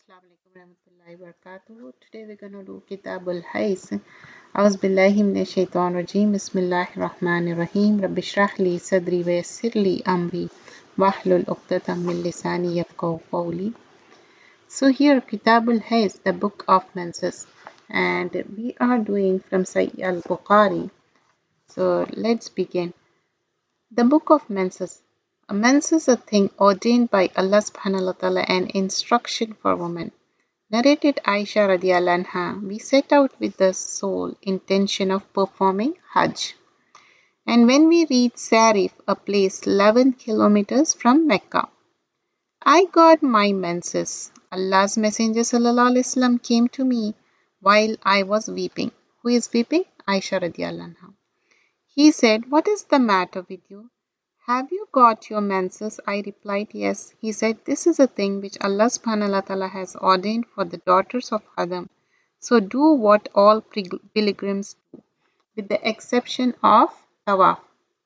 Assalamu alaikum warahmatullahi wabarakatuh. Today we're going to do Kitabul Hais. A'udhu billahi minash shaitan rajim. Bismillahir rahmanir rahim. Rabbi shrah li sadri wa yassir li amri wahlul uqdatam min lisani yafqahu qawli. So here Kitabul Hais, the book of Menses, and we are doing from Sahih al-Bukhari. So let's begin. The book of Menses. A mens is a thing ordained by Allah subhanahu wa ta'ala, an instruction for women. Narrated Aisha radiallahu anha, we set out with the sole intention of performing Hajj. And when we reached Sarif, a place 11 kilometers from Mecca, I got my menses. Allah's Messenger sallallahu alaihi wasallam came to me while I was weeping. Who is weeping? Aisha radiallahu anha. He said, "What is the matter with you? Have you got your menses?" I replied, "Yes." He said, "This is a thing which Allah subhanahu wa ta'ala has ordained for the daughters of Adam. So do what all pilgrims do, with the exception of tawaf."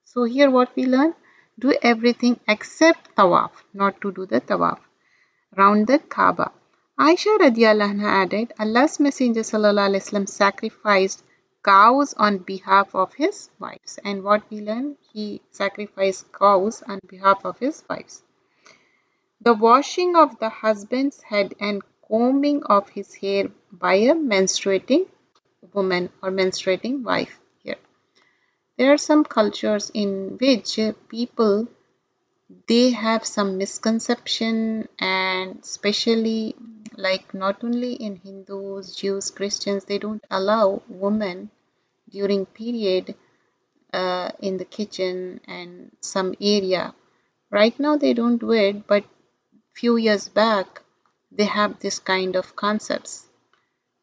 So here what we learn? Do everything except tawaf, not to do the tawaf. Round the Kaaba. Aisha radiallahu anha added, Allah's Messenger sallallahu alaihi wasallam sacrificed cows on behalf of his wives. And what we learn? He sacrificed cows on behalf of his wives. The washing of the husband's head and combing of his hair by a menstruating woman or menstruating wife. Here, there are some cultures in which people they have some misconception, and especially like not only in Hindus, Jews, Christians, they don't allow women during period in the kitchen and some area. Right now they don't do it, but few years back they have this kind of concepts.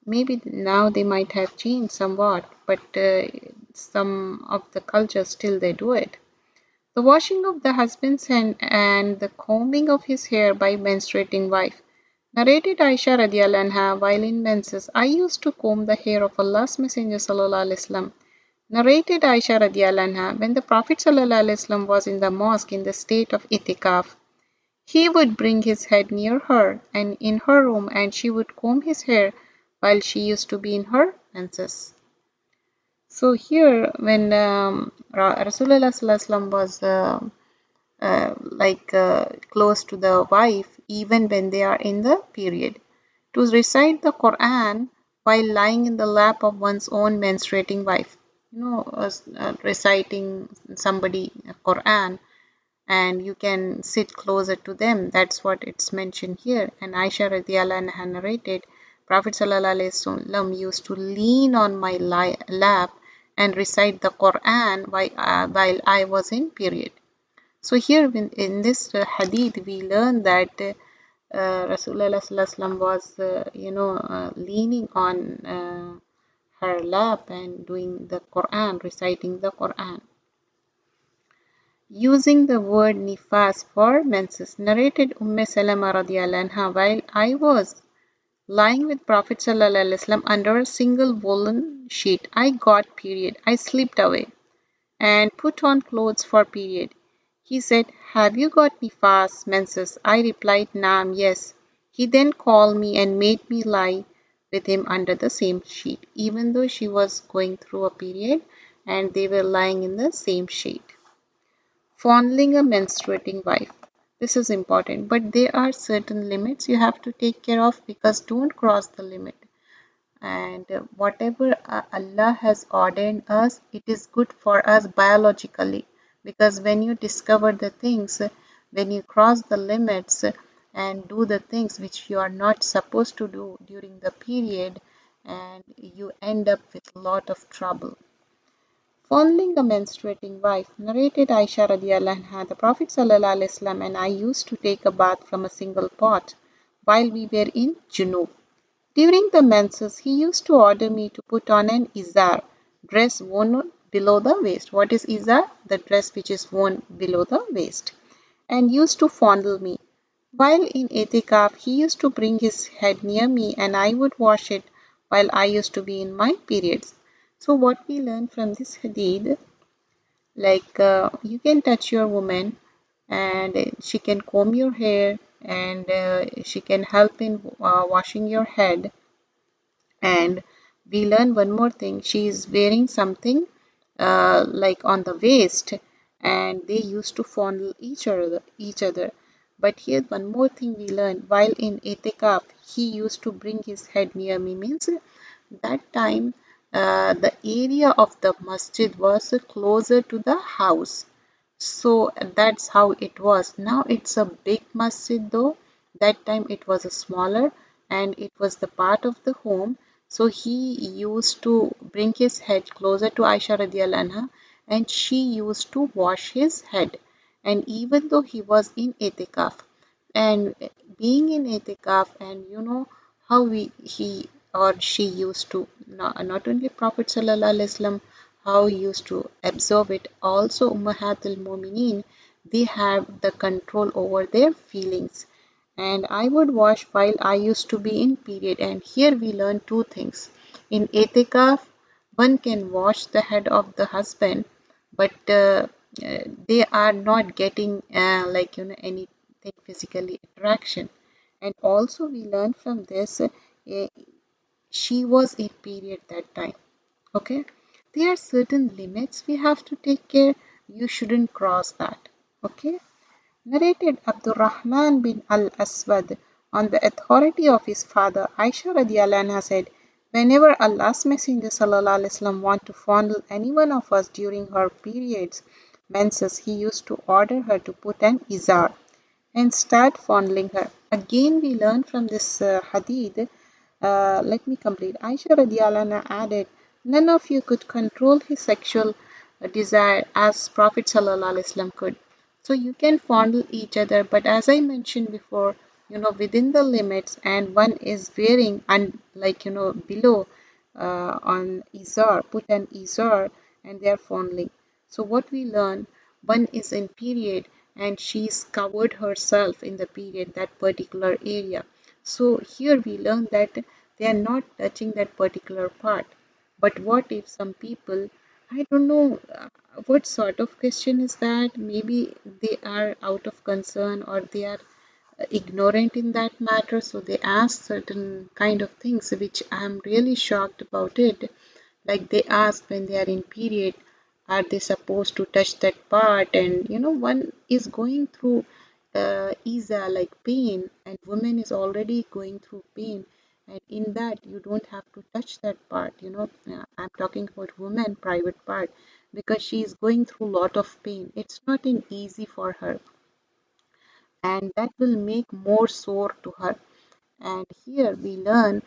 Maybe now they might have changed somewhat, but some of the cultures still they do it. The washing of the husband's hand and the combing of his hair by menstruating wife. Narrated Aisha radiallahu anha, while in menses, I used to comb the hair of Allah's Messenger sallallahu alaihi wasallam. Narrated Aisha radiallahu anha, when the Prophet sallallahu alaihi wasallam was in the mosque in the state of itikaf, he would bring his head near her and in her room, and she would comb his hair while she used to be in her menses. So here, when Rasulullah sallallahu was close to the wife, even when they are in the period, to recite the Quran while lying in the lap of one's own menstruating wife. Reciting somebody Quran, and you can sit closer to them. That's what it's mentioned here. And Aisha radiallahu anha narrated, Prophet sallallahu alaihi wasallam used to lean on my lap and recite the Quran while I was in period. So here in this hadith we learn that Rasulullah sallallahu was leaning on her lap and doing the Quran, reciting the Quran. Using the word nifas for menses. Narrated Salama radiallahu anha, while I was lying with Prophet sallallahu alaihi wasallam under a single woolen sheet, I got period. I slipped away and put on clothes for period. He said, "Have you got nifas, menses?" I replied, "Naam, yes." He then called me and made me lie with him under the same sheet, even though she was going through a period and they were lying in the same sheet. Fondling a menstruating wife. This is important, but there are certain limits you have to take care of, because don't cross the limit. And whatever Allah has ordained us, it is good for us biologically, because when you discover the things, when you cross the limits and do the things which you are not supposed to do during the period, and you end up with a lot of trouble. Fondling a menstruating wife. Narrated Aisha radiallahu anha, the Prophet sallallahu alaihi wasallam and I used to take a bath from a single pot while we were in Junub. During the menses, he used to order me to put on an izar, dress worn below the waist. What is izar? The dress which is worn below the waist. And used to fondle me. While in itikaf, he used to bring his head near me and I would wash it while I used to be in my periods. So what we learn from this hadith, you can touch your woman and she can comb your hair and she can help in washing your head. And we learn one more thing. She is wearing something like on the waist, and they used to fondle each other. But here one more thing we learn, while in itikaf he used to bring his head near me, means that time the area of the masjid was closer to the house, so that's how it was. Now it's a big masjid though. That time it was a smaller, and it was the part of the home. So he used to bring his head closer to Aisha radiallahu anha, and she used to wash his head. And even though he was in itikaf, and being in itikaf, and you know how he or she used to, not only Prophet sallallahu alaihi wasallam, how he used to absorb it, also ummahatul mu'mineen, they have the control over their feelings. And I would wash while I used to be in period. And here we learn two things. In itikaf, one can wash the head of the husband, but they are not getting like anything physically attraction. And also we learn from this, she was in period that time. Okay, there are certain limits we have to take care. You shouldn't cross that. Okay. Narrated Abdurrahman bin al-Aswad on the authority of his father Aisha radiallahu anha said, whenever Allah's Messenger sallallahu alaihi wasallam want to fondle any one of us during her periods, menses, he used to order her to put an izar and start fondling her. Again, we learn from this hadith. Let me complete. Aisha radiallahu anha added, none of you could control his sexual desire as Prophet sallallahu alaihi wasallam could. So you can fondle each other, but as I mentioned before, within the limits, and one is wearing and like below on izar, put an izar, and they are fondling. So what we learn, one is in period and she's covered herself in the period, that particular area. So here we learn that they are not touching that particular part. But what if some people, I don't know what sort of question is that? Maybe they are out of concern, or they are ignorant in that matter, so they ask certain kind of things which I'm really shocked about it. Like they ask when they are in period, are they supposed to touch that part? And one is going through isa, like pain, and woman is already going through pain, and in that you don't have to touch that part. I'm talking about woman private part, because she is going through a lot of pain. It's not an easy for her, and that will make more sore to her. And here we learn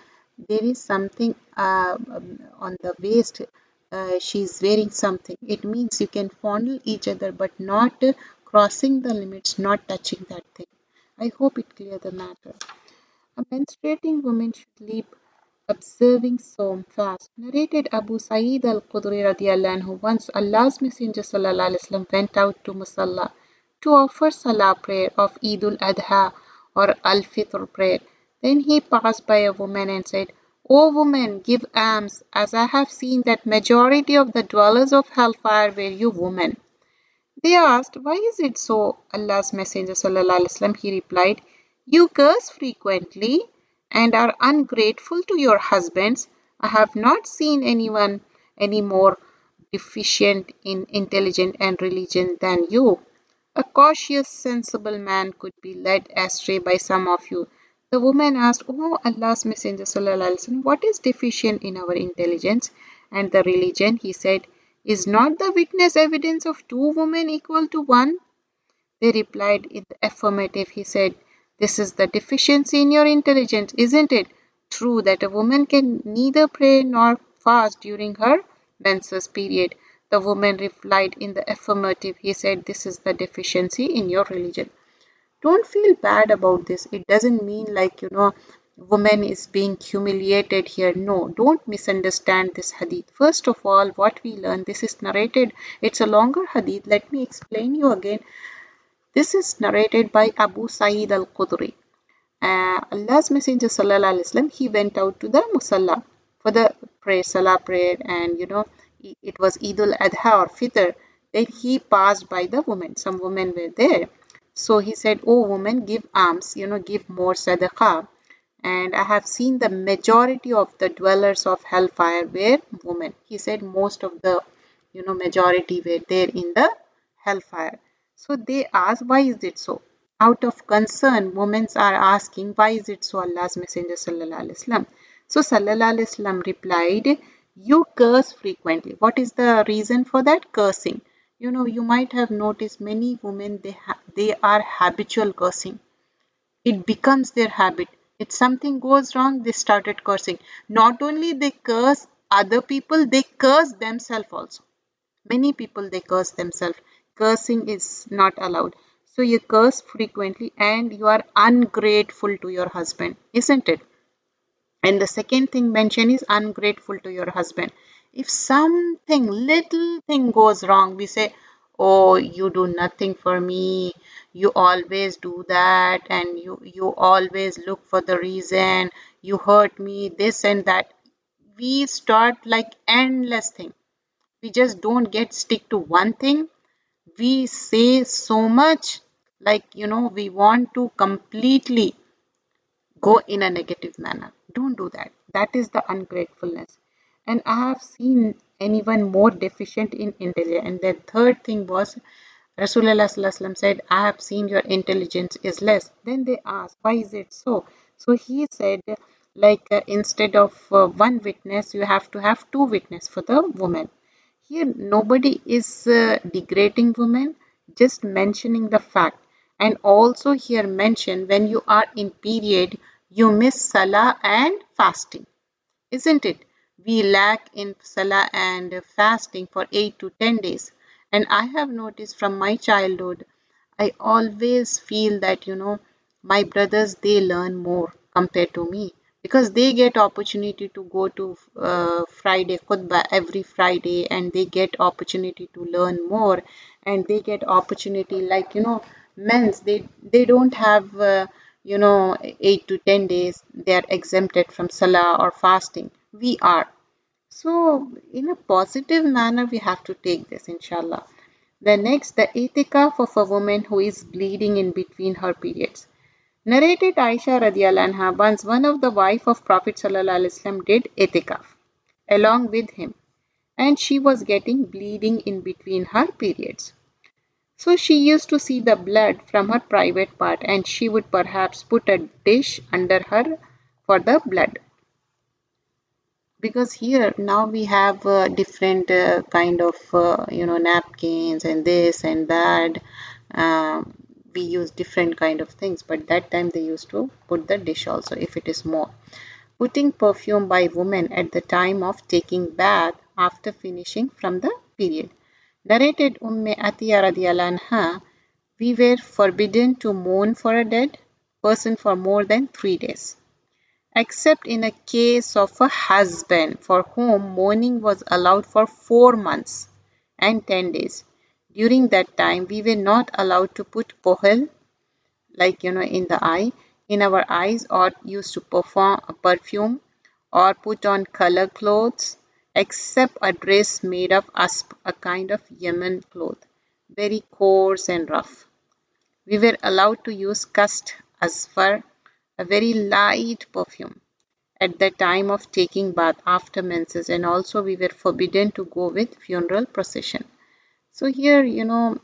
there is something on the waist. She's wearing something. It means you can fondle each other, but not crossing the limits, not touching that thing. I hope it clear the matter. A menstruating woman should leave observing Som fast. Narrated Abu Sa'id al-Khudri radiallahu anhu, once Allah's Messenger sallallahu alaihi wasallam went out to Musalla to offer Salah prayer of Eid al-Adha or Al-Fitr prayer. Then he passed by a woman and said, O woman, give alms, as I have seen that majority of the dwellers of hellfire were you women. They asked, why is it so? Allah's Messenger sallallahu alaihi wasallam, he replied, you curse frequently and are ungrateful to your husbands. I have not seen anyone any more deficient in intelligence and religion than you. A cautious, sensible man could be led astray by some of you. The woman asked, O Allah's Messenger sallallahu alaihi wasallam, what is deficient in our intelligence and the religion? He said, is not the witness evidence of two women equal to one? They replied in the affirmative. He said, this is the deficiency in your intelligence, isn't it? True that a woman can neither pray nor fast during her menses period. The woman replied in the affirmative. He said, this is the deficiency in your religion. Don't feel bad about this. It doesn't mean like, woman is being humiliated here. No, don't misunderstand this hadith. First of all, what we learn, this is narrated. It's a longer hadith. Let me explain you again. This is narrated by Abu Sa'id al-Khudri. Allah's Messenger sallallahu alaihi wasallam, he went out to the musalla for the prayer, salah prayer, and it was Eid al-Adha or Fitr. Then he passed by the women. Some women were there. So he said, "Oh woman, give alms, give more sadaqah." And I have seen the majority of the dwellers of hellfire were women. He said most of the, majority were there in the hellfire. So they asked, why is it so? Out of concern, women are asking, why is it so, Allah's Messenger Sallallahu Alaihi Wasallam? So Sallallahu Alaihi Wasallam replied, you curse frequently. What is the reason for that? Cursing. You might have noticed many women, they are habitual cursing. It becomes their habit. If something goes wrong, they started cursing. Not only they curse other people, they curse themselves also. Many people, they curse themselves. Cursing is not allowed. So you curse frequently and you are ungrateful to your husband, isn't it? And the second thing mentioned is ungrateful to your husband. If something, little thing goes wrong, we say, oh, you do nothing for me. You always do that, and you always look for the reason. You hurt me, this and that. We start like endless thing. We just don't get stick to one thing. We say so much, like, we want to completely go in a negative manner. Don't do that. That is the ungratefulness. And I have seen anyone more deficient in intelligence. And the third thing was Rasulullah Sallallahu Alaihi Wasallam said, I have seen your intelligence is less. Then they asked, why is it so? So he said, like instead of one witness, you have to have two witnesses for the woman. Here, nobody is degrading women, just mentioning the fact. And also here mention when you are in period, you miss salah and fasting, isn't it? We lack in salah and fasting for 8 to 10 days. And I have noticed from my childhood, I always feel that, my brothers, they learn more compared to me because they get opportunity to go to Friday khutbah every Friday, and they get opportunity to learn more, and they get opportunity like, men's, they don't have 8 to 10 days they are exempted from salah or fasting. We are. So in a positive manner we have to take this, inshallah. The next, the itikaf of a woman who is bleeding in between her periods. Narrated Aisha radiallahu anha, once one of the wife of Prophet sallallahu alaihi wasallam did itikaf along with him, and she was getting bleeding in between her periods. So she used to see the blood from her private part, and she would perhaps put a dish under her for the blood. Because here now we have different kind of napkins and this and that. We use different kind of things, but that time they used to put the dish also if it is more. Putting perfume by women at the time of taking bath after finishing from the period. Narrated Atiya radiallahu anha, we were forbidden to mourn for a dead person for more than 3 days, except in a case of a husband for whom mourning was allowed for 4 months and 10 days. During that time, we were not allowed to put kohel, like in the eye, in our eyes, or used to perform a perfume or put on color clothes, except a dress made of asp, a kind of Yemen cloth, very coarse and rough. We were allowed to use kast asfar, a very light perfume, at the time of taking bath after menses, and also we were forbidden to go with funeral procession. So here,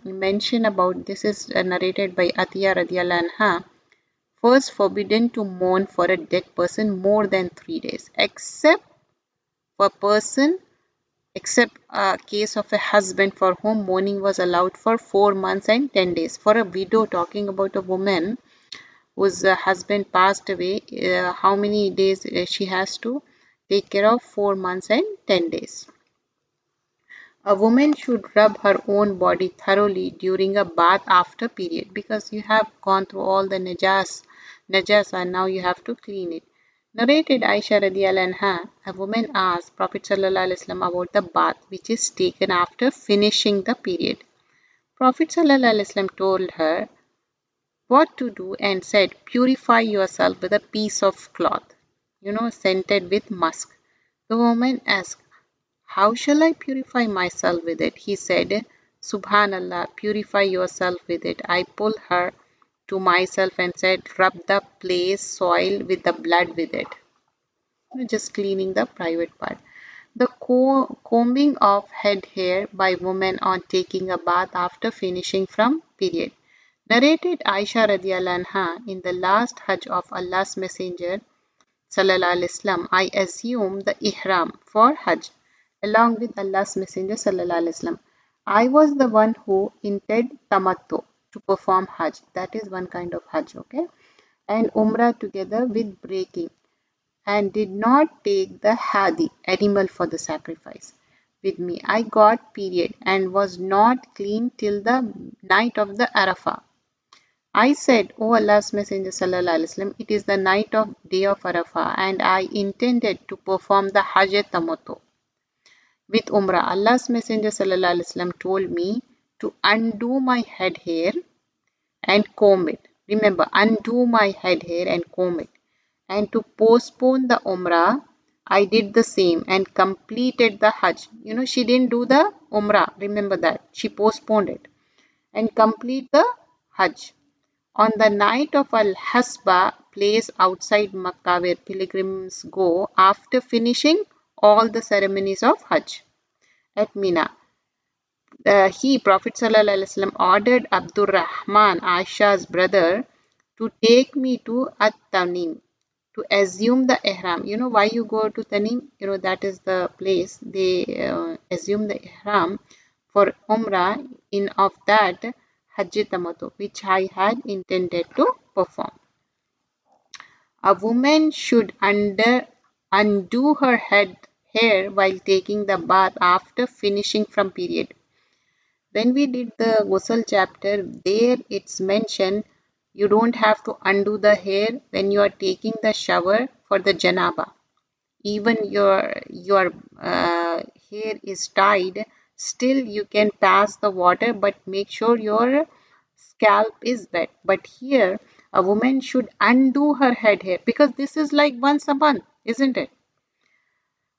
mention about this is narrated by Atiya radiallahu anha. First, forbidden to mourn for a dead person more than 3 days, for person, except a case of a husband for whom mourning was allowed for 4 months and 10 days. For a widow, talking about a woman whose husband passed away, how many days she has to take care of? 4 months and 10 days. A woman should rub her own body thoroughly during a bath after period, because you have gone through all the najas and now you have to clean it. Narrated Aisha radiallahu anha, a woman asked Prophet sallallahu alaihi wasallam about the bath which is taken after finishing the period. Prophet sallallahu alaihi wasallam told her what to do and said, purify yourself with a piece of cloth, scented with musk. The woman asked, how shall I purify myself with it? He said, Subhanallah, purify yourself with it. I pull her to myself and said, rub the place soil with the blood with it. Just cleaning the private part. The combing of head hair by women on taking a bath after finishing from period. Narrated Aisha radiallahu anha in the last Hajj of Allah's Messenger sallallahu alaihi wasallam, I assume the ihram for Hajj along with Allah's Messenger sallallahu alaihi wasallam. I was the one who intended tamattu to perform Hajj. That is one kind of Hajj, okay? And Umrah together with breaking, and did not take the hadi, animal for the sacrifice, with me. I got period and was not clean till the night of the Arafah. I said, O Allah's Messenger sallallahu alaihi wasallam, it is the night of day of Arafah, and I intended to perform the Hajj Tamattu with Umrah. Allah's Messenger sallallahu alaihi wasallam told me to undo my head hair and comb it. Remember, undo my head hair and comb it. And to postpone the Umrah, I did the same and completed the Hajj. She didn't do the Umrah. Remember that. She postponed it. And complete the Hajj. On the night of Al-Hasba, place outside Makkah where pilgrims go after finishing all the ceremonies of Hajj at Mina. Prophet sallallahu alaihi wasallam, ordered Abdurrahman, Aisha's brother, to take me to At-Tanim to assume the ihram. Why you go to Tanim? That is the place they assume the ihram for Umrah in of that Hajj Tamattu, which I had intended to perform. A woman should undo her head hair while taking the bath after finishing from period. When we did the Ghusl chapter, there it's mentioned you don't have to undo the hair when you are taking the shower for the janaba. Even your hair is tied, still you can pass the water, but make sure your scalp is wet. But here, a woman should undo her head hair because this is like once a month, isn't it?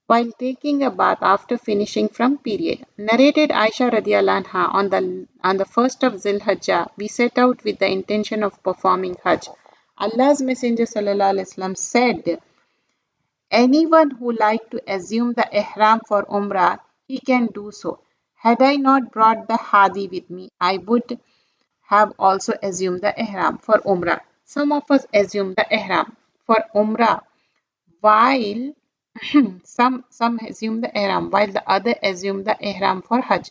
While taking a bath after finishing from period. Narrated Aisha radiallahu anha, on the first of Zilhajjah, we set out with the intention of performing Hajj. Allah's Messenger sallallahu alaihi wasallam said, anyone who like to assume the ihram for Umrah, he can do so. Had I not brought the hadi with me, I would have also assumed the ihram for Umrah. Some of us assume the ihram for Umrah while some assume the ihram while the other assume the ihram for Hajj.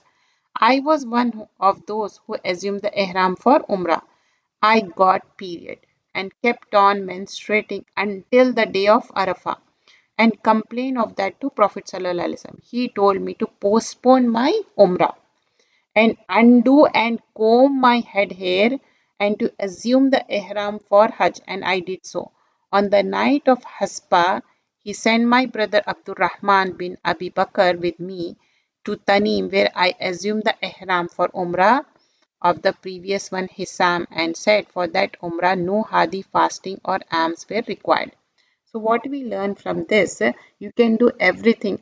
I was one of those who assumed the ihram for Umrah. I got period and kept on menstruating until the day of Arafah and complained of that to Prophet sallallahu alaihi wasallam. He told me to postpone my Umrah and undo and comb my head hair and to assume the ihram for Hajj, and I did so. On the night of Haspa, he sent my brother Abdurrahman bin Abi Bakr with me to Tanim, where I assumed the ihram for Umrah of the previous one Hisam, and said for that Umrah no hadi fasting or alms were required. So what we learn from this, you can do everything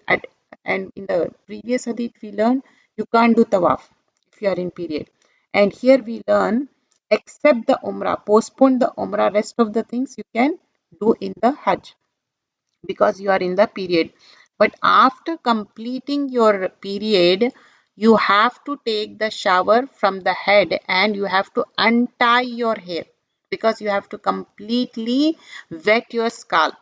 and in the previous hadith we learned you can't do tawaf if you are in period. And here we learn except the Umrah, postpone the Umrah, rest of the things you can do in the Hajj because you are in the period. But after completing your period, you have to take the shower from the head and you have to untie your hair because you have to completely wet your scalp.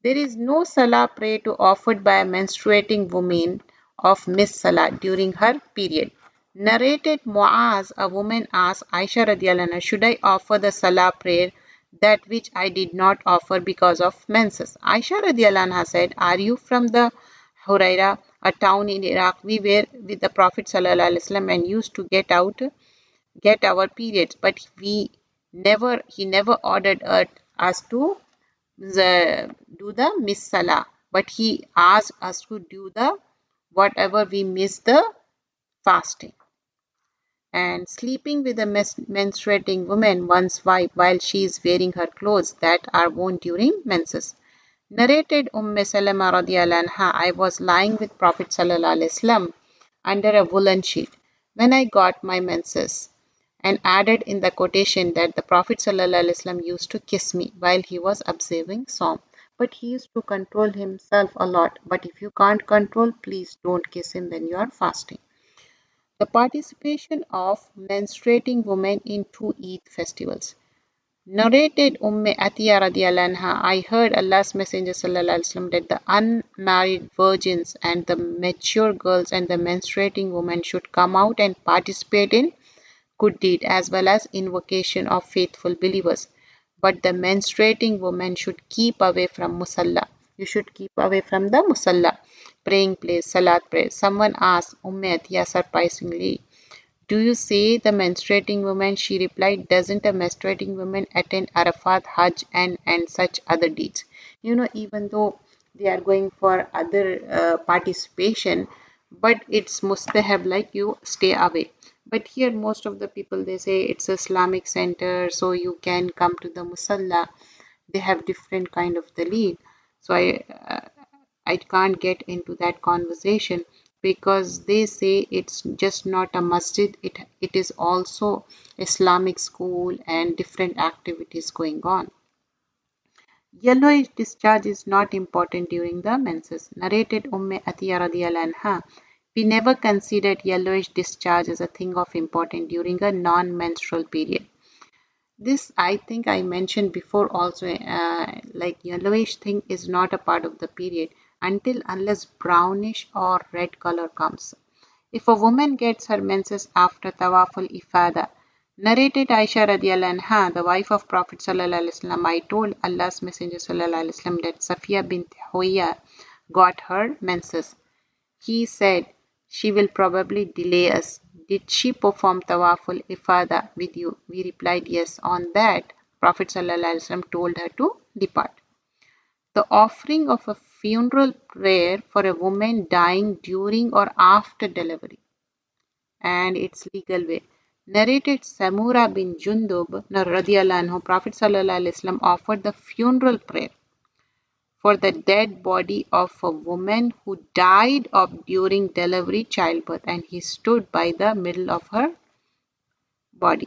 There is no salah prayer to offered by a menstruating woman of Miss Salah during her period. Narrated Muaz, a woman asked Aisha radiallahu anha, should I offer the salah prayer, that which I did not offer because of menses? Aisha radiallahu anha said, are you from the Huraira, a town in Iraq? We were with the Prophet sallallahu alaihi wasallam and used to get our periods, but he never ordered us to do the miss salah, but he asked us to do the whatever we miss the fasting. And sleeping with a menstruating woman, one's wife, while she is wearing her clothes that are worn during menses. Narrated Salama radiallahu anha, I was lying with Prophet sallallahu alaihi wasallam under a woolen sheet when I got my menses, and added in the quotation that the Prophet ﷺ used to kiss me while he was observing Psalm. But he used to control himself a lot. But if you can't control, please don't kiss him when you are fasting. The participation of menstruating women in two Eid festivals. Narrated Atiyah radiallahu anha, I heard Allah's Messenger sallallahu alaihi wasallam that the unmarried virgins and the mature girls and the menstruating women should come out and participate in good deed as well as invocation of faithful believers. But the menstruating woman should keep away from musalla. You should keep away from the musalla, praying place, salat prayer. Someone asked Atiyah surprisingly, do you say the menstruating woman? She replied, doesn't a menstruating woman attend Arafat, Hajj, and such other deeds? Even though they are going for other participation, but it's mustahab, like you stay away. But here, most of the people they say it's Islamic center, so you can come to the musalla. They have different kind of the lead. So I can't get into that conversation because they say it's just not a masjid, it is also Islamic school and different activities going on. Yellowish discharge is not important during the menses. Narrated Atiyah radiallahu anha, we never considered yellowish discharge as a thing of important during a non-menstrual period. This I think I mentioned before also, like yellowish thing is not a part of the period until unless brownish or red color comes. If a woman gets her menses after tawaful ifada, narrated Aisha radiallahu anha, the wife of Prophet sallallahu alaihi wasallam, I told Allah's Messenger sallallahu alaihi wasallam that Safiya bint Huyya got her menses. He said, she will probably delay us. Did she perform tawaful ifada with you? We replied, yes. On that, Prophet ﷺ told her to depart. The offering of a funeral prayer for a woman dying during or after delivery and its legal way. Narrated Samura bin Jundub radiallahu anhu, Prophet ﷺ offered the funeral prayer for the dead body of a woman who died of during delivery childbirth, and he stood by the middle of her body.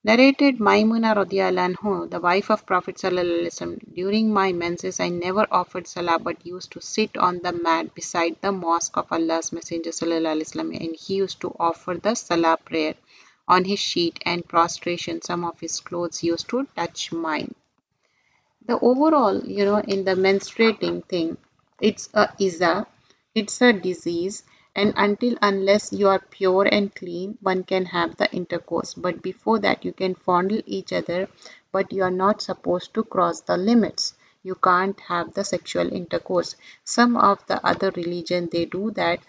Narrated Maimuna radiallahu anhu, the wife of Prophet sallallahu alaihi wasallam, during my menses I never offered salah but used to sit on the mat beside the mosque of Allah's Messenger sallallahu alaihi wasallam, and he used to offer the salah prayer on his sheet and prostration. Some of his clothes used to touch mine. The overall, in the menstruating thing, it's a iza, it's a disease, and until unless you are pure and clean, one can have the intercourse. But before that, you can fondle each other, but you are not supposed to cross the limits. You can't have the sexual intercourse. Some of the other religion they do that,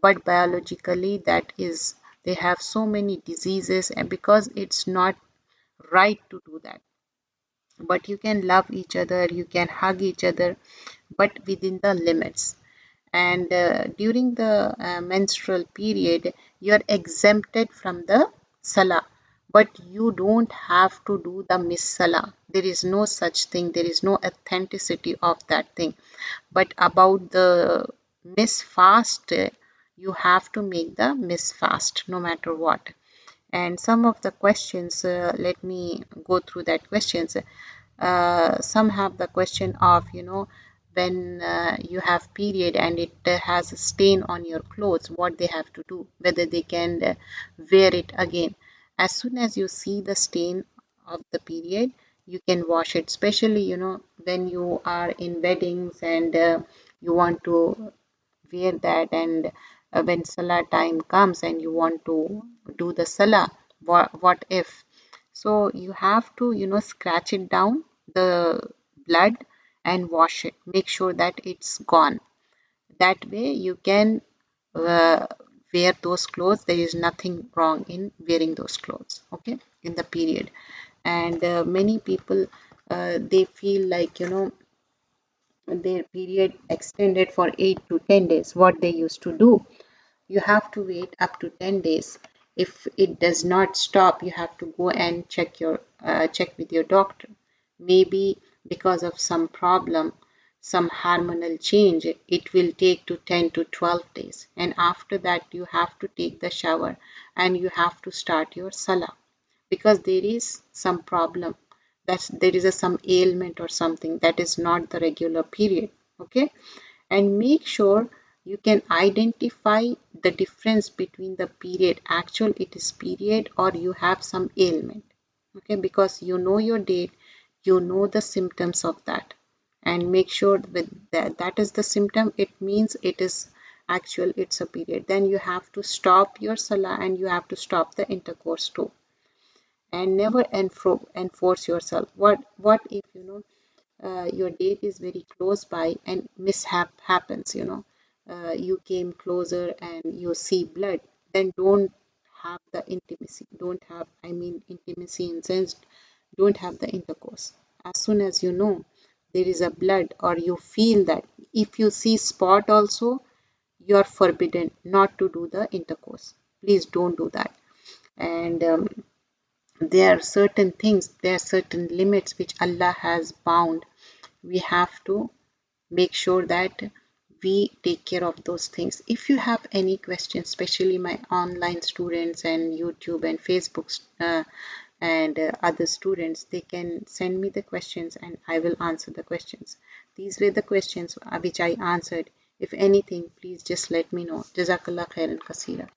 but biologically that is they have so many diseases, and because it's not right to do that, but you can love each other, you can hug each other, but within the limits. And during the menstrual period, you are exempted from the salah, but you don't have to do the miss salah. There is no such thing, there is no authenticity of that thing. But about the miss fast, you have to make the miss fast no matter what. And some of the questions, let me go through that questions. Some have the question of, when you have period and it has a stain on your clothes, what they have to do, whether they can wear it again. As soon as you see the stain of the period, you can wash it, especially, when you are in weddings and you want to wear that, and when salah time comes and you want to do the salah, what if? So you have to, scratch it down, the blood, and wash it. Make sure that it's gone. That way you can uh, wear those clothes. There is nothing wrong in wearing those clothes, okay, in the period. And many people, they feel like, their period extended for 8 to 10 days. What they used to do, you have to wait up to 10 days. If it does not stop, you have to go and check with your doctor. Maybe because of some problem, some hormonal change, it will take to 10 to 12 days. And after that, you have to take the shower and you have to start your salah because there is some problem. There is some ailment or something that is not the regular period. Okay, and make sure you can identify the difference between the period actual it is period or you have some ailment. Okay, because you know your date, you know the symptoms of that, and make sure with that is the symptom, it means it is actual, it's a period. Then you have to stop your salah and you have to stop the intercourse too, and never enforce yourself. What if your date is very close by and mishap happens, you came closer and you see blood, then don't have the intimacy, don't have, I mean intimacy in sense, don't have the intercourse. As soon as you know there is a blood or you feel that, if you see spot also, you are forbidden not to do the intercourse. Please don't do that. And there are certain things, there are certain limits which Allah has bound. We have to make sure that we take care of those things. If you have any questions, especially my online students and YouTube and Facebook and other students, they can send me the questions and I will answer the questions. These were the questions which I answered. If anything, please just let me know. Jazakallah khairan kasira.